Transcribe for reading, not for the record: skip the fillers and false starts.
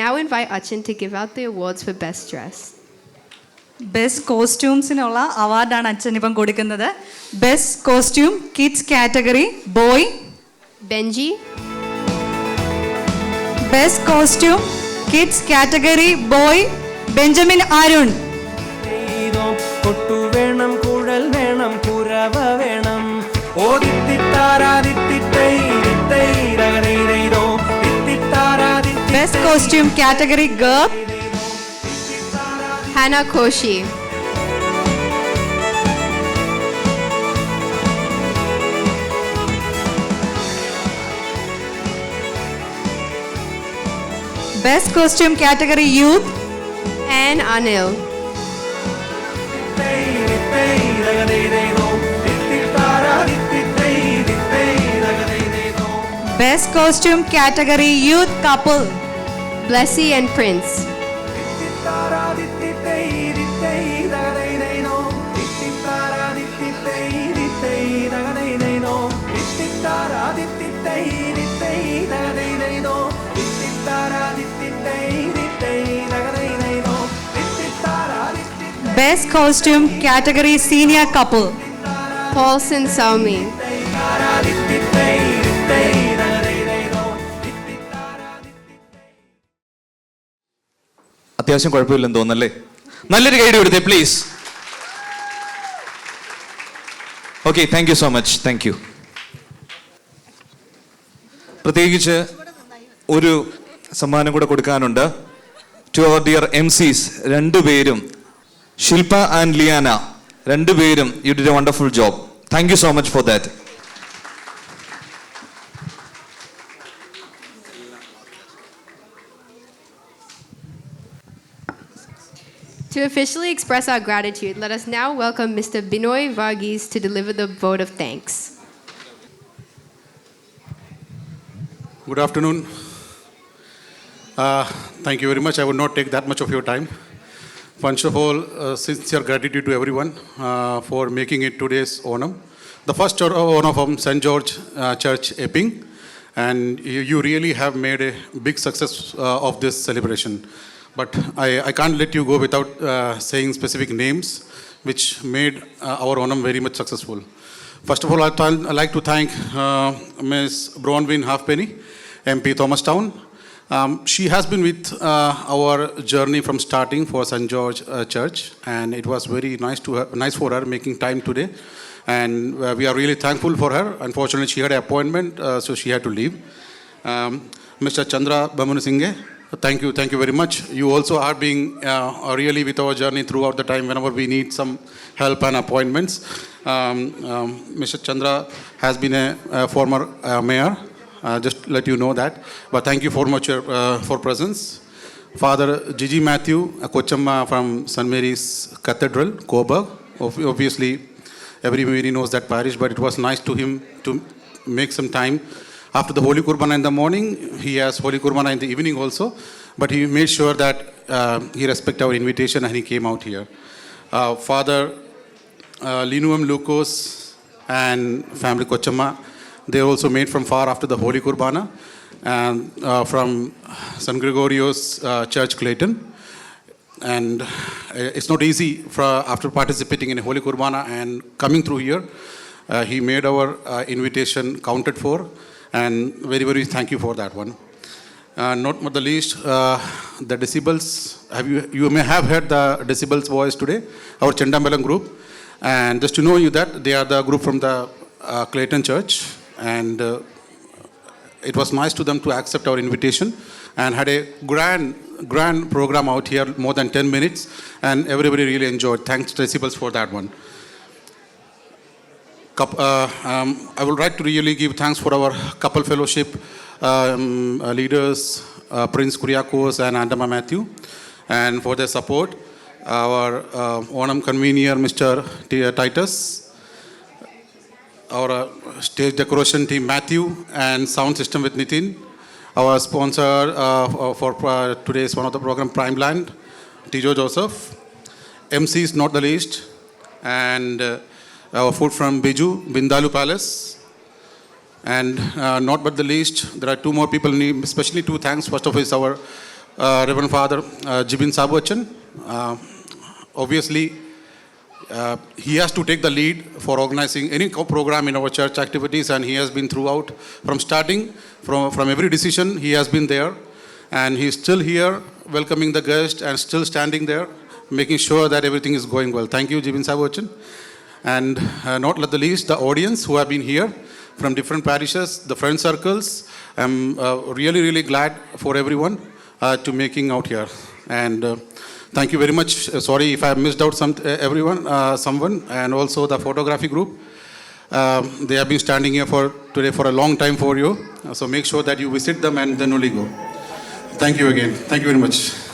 now invite Achin to give out the awards for Best Dress. Best കോസ്റ്റ്യൂംസിനുള്ള അവാർഡാണ് അച്ഛൻ ഇപ്പം കൊടുക്കുന്നത്. Best costume kids category boy Benji. Best costume kids category boy Benjamin Arun. വേണം കുഴൽ വേണം കുരവ വേണം best costume category girl Hannah Koshi. Best costume category youth Anne Anil. Best costume category youth couple Blessy and Prince. Best costume category senior couple Paulson Saumi. അത്യാവശ്യം കുഴപ്പമില്ലെന്ന് തോന്നല്ലേ? നല്ലൊരു guide കൊടുത്തേ please. Okay, thank you so much. Thank you. പ്രത്യേകിച്ച് ഒരു സമ്മാനം കൂടെ കൊടുക്കാനുണ്ട്. ടു അവർ ഡിയർ MCs, രണ്ടുപേരും ശില്പ ആൻഡ് ലിയാന, രണ്ടുപേരും you did A wonderful job. Thank you so much for that. To officially express our gratitude, let us now welcome Mr. Binoy Varghese to deliver the vote of thanks. Good afternoon. Thank you very much. I would not take that much of your time. First of all, sincere gratitude to everyone for making it today's Onam. The first Onam from St. George Church, Epping. And you really have made a big success of this celebration. But I can't let you go without saying specific names which made our Onam very much successful. First of all, I'd like to thank Ms. Bronwyn Halfpenny, MP Thomastown. She has been with our journey from starting for St. George Church, and it was very nice for her making time today. And we are really thankful for her. Unfortunately, she had an appointment, so she had to leave. Mr. Chandra Bamunasinghe, thank you very much. You also are being really with our journey throughout the time whenever we need some help and appointments. Mr. Chandra has been a former mayor. Just let you know that. But thank you for much for presence. Father Gigi Matthew Kochamma from St. Mary's Cathedral, Coburg. Obviously, everybody knows that parish, but it was nice to him to make some time. After the Holy Kurbana in the morning, he has Holy Kurbana in the evening also. But he made sure that he respect our invitation and he came out here. Father Linuam Lucas and family Kochamma, they also made from far after the Holy Kurbana, and from San Gregorio's Church, Clayton. And it's not easy after participating in a Holy Kurbana and coming through here. He made our invitation counted for, and very, very thank you for that one. Not the least, the Decibels. You may have heard the Decibels voice today, our Chandambalam group. And just to know you that they are the group from the Clayton Church. And it was nice to them to accept our invitation and had a grand program out here, more than 10 minutes, and everybody really enjoyed. Thanks Decibels for that one. I would like to really give thanks for our couple fellowship leaders, Prince Kuriakos and Andama Matthew, and for their support. Our Onam convener, Mr. Titus, our stage decoration team, Matthew, and sound system with Nitin. Our sponsor for today's one of the program, Primeland, Tijo Joseph. MCs, not the least, and our food from Biju, Bindalu Palace. And not but the least, there are two more people, especially two thanks. First of all is our Reverend Father Jibin Sabwachan. Obviously, he has to take the lead for organizing any program in our church activities, and he has been throughout from starting, from every decision, he has been there, and he's still here welcoming the guest and still standing there, making sure that everything is going well. Thank you, Jibin Sabwachan. And not the least, the audience who have been here from different parishes, the friend circles. I'm really, really glad for everyone to making out here. And thank you very much. Sorry if I missed out someone, and also the photography group. They have been standing here today for a long time for you. So make sure that you visit them and then only go. Thank you again. Thank you very much.